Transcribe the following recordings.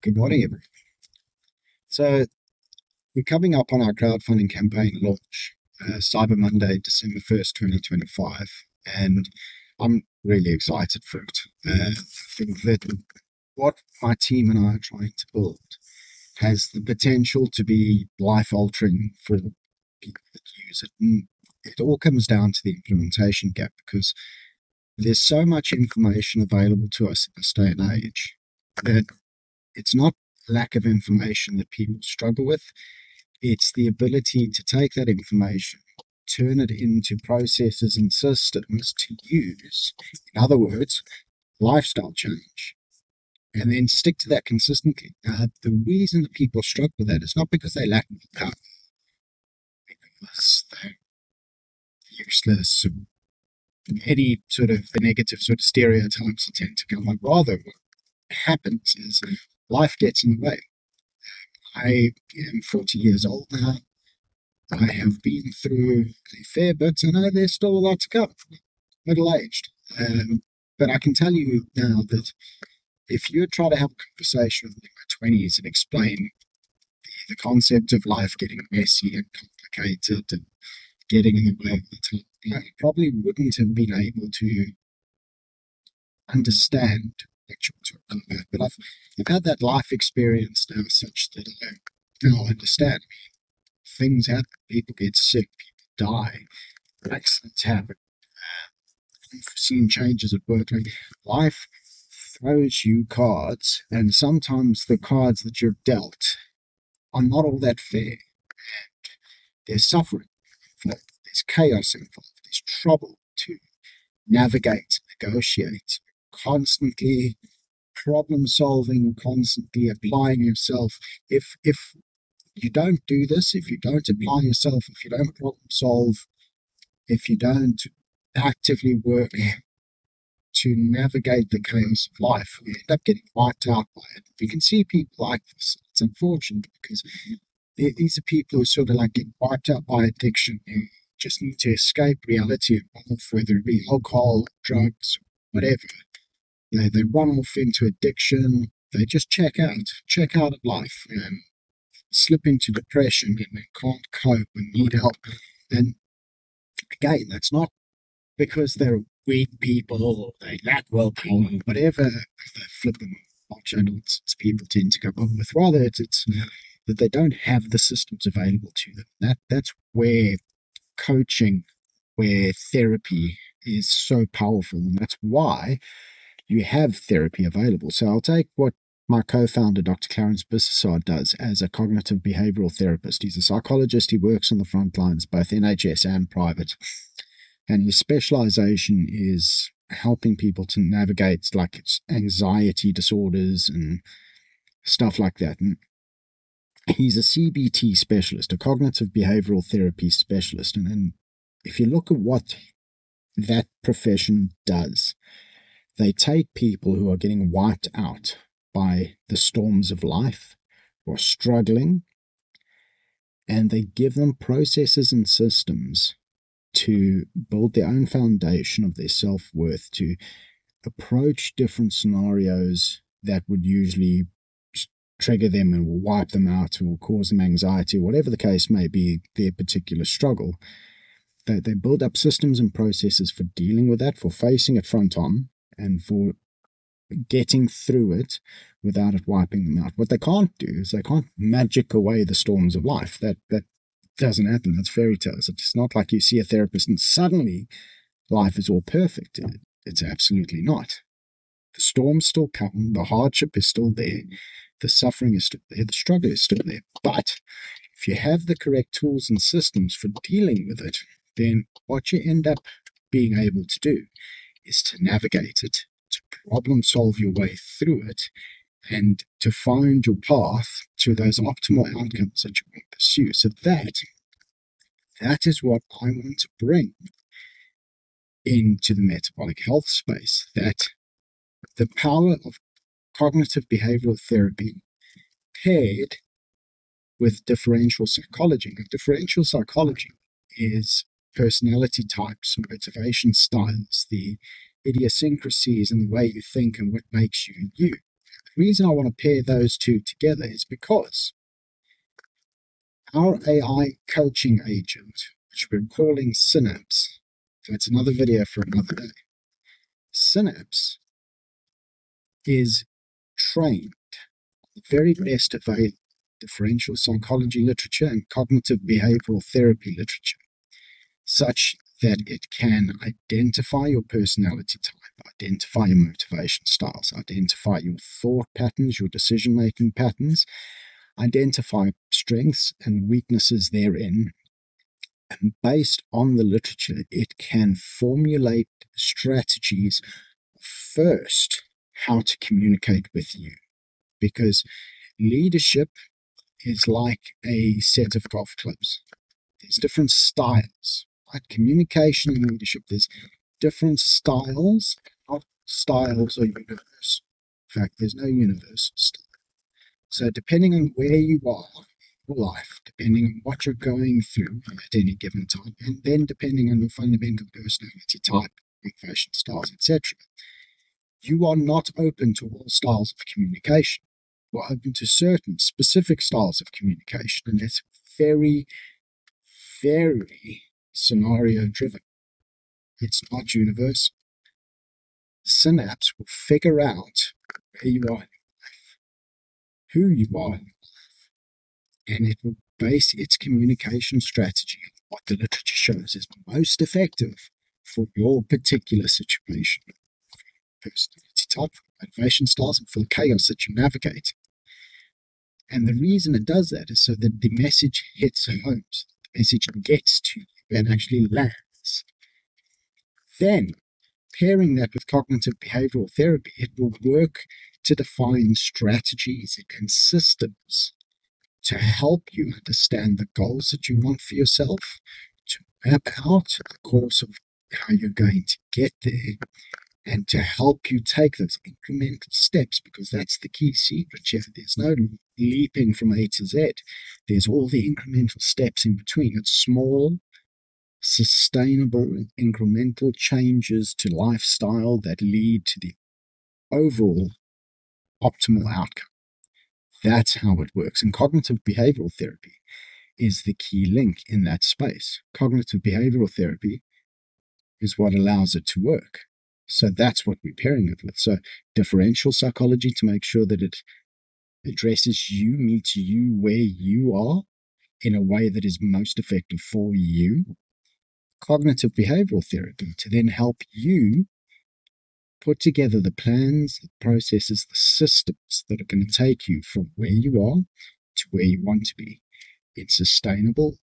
Good morning, everyone. So we're coming up on our crowdfunding campaign launch, Cyber Monday, December 1st, 2025, and I'm really excited for it. I think that what my team and I are trying to build has the potential to be life-altering for the people that use it. And it all comes down to the implementation gap, because there's so much information available to us in this day and age that it's not lack of information that people struggle with. It's the ability to take that information, turn it into processes and systems to use. In other words, lifestyle change, and then stick to that consistently. The reason that people struggle with that is not because they lack willpower, because they're useless, or any sort of the negative sort of stereotypes that tend to come up. Rather, what happens is life gets in the way. I am 40 years old now. I have been through a fair bit, and there's still a lot to come. Middle-aged. But I can tell you now that if you try to have a conversation with me in my 20s and explain the concept of life getting messy and complicated and getting in the way of the time, I probably wouldn't have been able to understand what you're talking about. But I've had that life experience now such that I now understand. Things happen, people get sick, people die, accidents happen, unforeseen changes at work. Like, life throws you cards, and sometimes the cards that you're dealt are not all that fair. There's suffering involved, there's chaos involved, there's trouble to navigate, negotiate, constantly problem solving, constantly applying yourself. If you don't do this, if you don't apply yourself, if you don't problem solve, if you don't actively work to navigate the chaos of life, you end up getting wiped out by it. You can see people like this. It's unfortunate because these are people who sort of like get wiped out by addiction, who just need to escape reality, whether it be alcohol, drugs, whatever. They run off into addiction. They just check out of life, and slip into depression, and they can't cope and need help. And again, that's not because they're weak people or they lack willpower, whatever the flipping nonsense people tend to come up with. Rather, it's that they don't have the systems available to them. That's where coaching, where therapy is so powerful, and that's why you have therapy available. So I'll take what my co-founder, Dr. Clarence Bissessard, does as a cognitive behavioural therapist. He's a psychologist. He works on the front lines, both NHS and private. And his specialization is helping people to navigate like anxiety disorders and stuff like that. And he's a CBT specialist, a cognitive behavioural therapy specialist. And if you look at what that profession does, they take people who are getting wiped out by the storms of life or struggling, and they give them processes and systems to build their own foundation of their self-worth, to approach different scenarios that would usually trigger them and will wipe them out or cause them anxiety, whatever the case may be, their particular struggle. They build up systems and processes for dealing with that, for facing it front on, and for getting through it without it wiping them out. What they can't do is they can't magic away the storms of life. That doesn't happen. That's fairy tales. It's not like you see a therapist and suddenly life is all perfect. It's absolutely not. The storms still come. The hardship is still there. The suffering is still there. The struggle is still there. But if you have the correct tools and systems for dealing with it, then what you end up being able to do is to navigate it, to problem solve your way through it, and to find your path to those optimal outcomes that you want to pursue. So that is what I want to bring into the metabolic health space, that the power of cognitive behavioral therapy paired with differential psychology. And differential psychology is personality types, motivation styles, the idiosyncrasies in the way you think and what makes you you. The reason I want to pair those two together is because our AI coaching agent, which we're calling SYNAPSE, so it's another video for another day. SYNAPSE is trained on the very best available differential psychology literature and cognitive behavioral therapy literature, such that it can identify your personality type, identify your motivation styles, identify your thought patterns, your decision-making patterns, identify strengths and weaknesses therein, and based on the literature, it can formulate strategies first how to communicate with you. Because leadership is like a set of golf clubs. There's different styles, right? Communication and leadership, there's different styles, not styles are universal. In fact, there's no universal style. So depending on where you are in your life, depending on what you're going through at any given time, and then depending on your fundamental personality type, motivation styles, etc., you are not open to all styles of communication. You are open to certain specific styles of communication, and that's very, very scenario driven. It's not universal. Synapse will figure out where you are in life, who you are in life, and it will base its communication strategy on what the literature shows is most effective for your particular situation, personality type, motivation styles, and for the chaos that you navigate. And the reason it does that is so that the message hits home, so the message gets to you and actually lands. Then, pairing that with cognitive behavioral therapy, it will work to define strategies and systems to help you understand the goals that you want for yourself, to map out the course of how you're going to get there, and to help you take those incremental steps, because that's the key secret here. There's no leaping from A to Z. There's all the incremental steps in between. It's small, sustainable, incremental changes to lifestyle that lead to the overall optimal outcome. That's how it works. And cognitive behavioral therapy is the key link in that space. Cognitive behavioral therapy is what allows it to work. So that's what we're pairing it with. So differential psychology to make sure that it addresses you, meets you where you are in a way that is most effective for you. Cognitive behavioral therapy to then help you put together the plans, the processes, the systems that are going to take you from where you are to where you want to be in sustainable,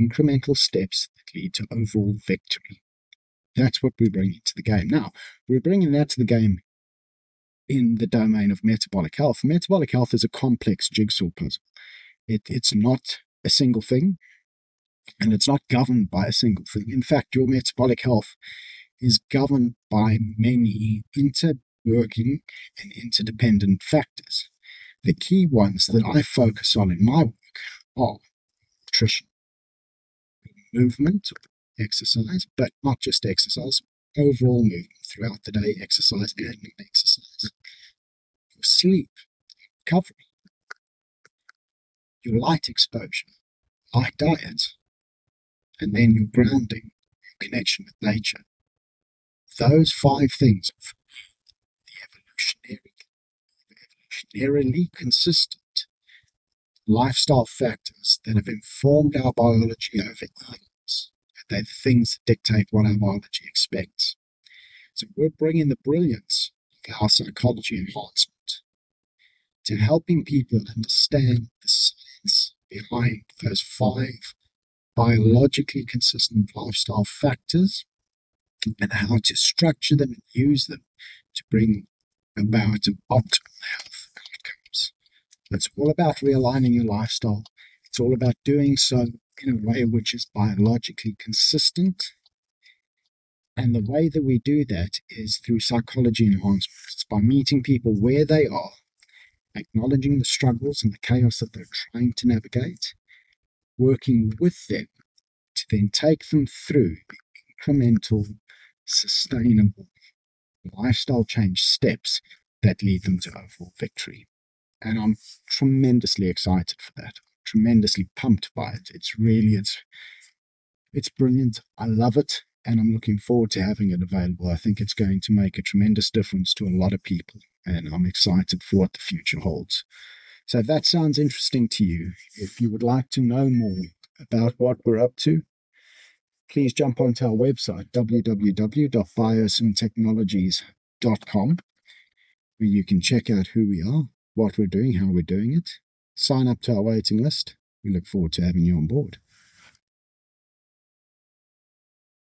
incremental steps that lead to overall victory. That's what we're bringing to the game. Now, we're bringing that to the game in the domain of metabolic health. Metabolic health is a complex jigsaw puzzle. It's not a single thing, and it's not governed by a single thing. In fact, your metabolic health is governed by many interworking and interdependent factors. The key ones that I focus on in my work are nutrition, movement, exercise, but not just exercise, overall movement throughout the day, exercise and non-exercise, your sleep, recovery, your light exposure, light diet, and then your grounding, your connection with nature. Those 5 things are the evolutionarily consistent lifestyle factors that have informed our biology over years. They're the things that dictate what our biology expects. So we're bringing the brilliance of our psychology enhancement to helping people understand the science behind those 5 biologically consistent lifestyle factors and how to structure them and use them to bring about optimal health outcomes. It's all about realigning your lifestyle. It's all about doing so in a way which is biologically consistent. And the way that we do that is through psychology enhancement. It's by meeting people where they are, acknowledging the struggles and the chaos that they're trying to navigate, working with them to then take them through incremental, sustainable lifestyle change steps that lead them to overall victory. And I'm tremendously excited for that, tremendously pumped by it. It's brilliant. I love it, and I'm looking forward to having it available. I think it's going to make a tremendous difference to a lot of people, and I'm excited for what the future holds. So if that sounds interesting to you, if you would like to know more about what we're up to, please jump onto our website, www.biosymmtechnologies.com, where you can check out who we are, what we're doing, how we're doing it. Sign up to our waiting list. We look forward to having you on board.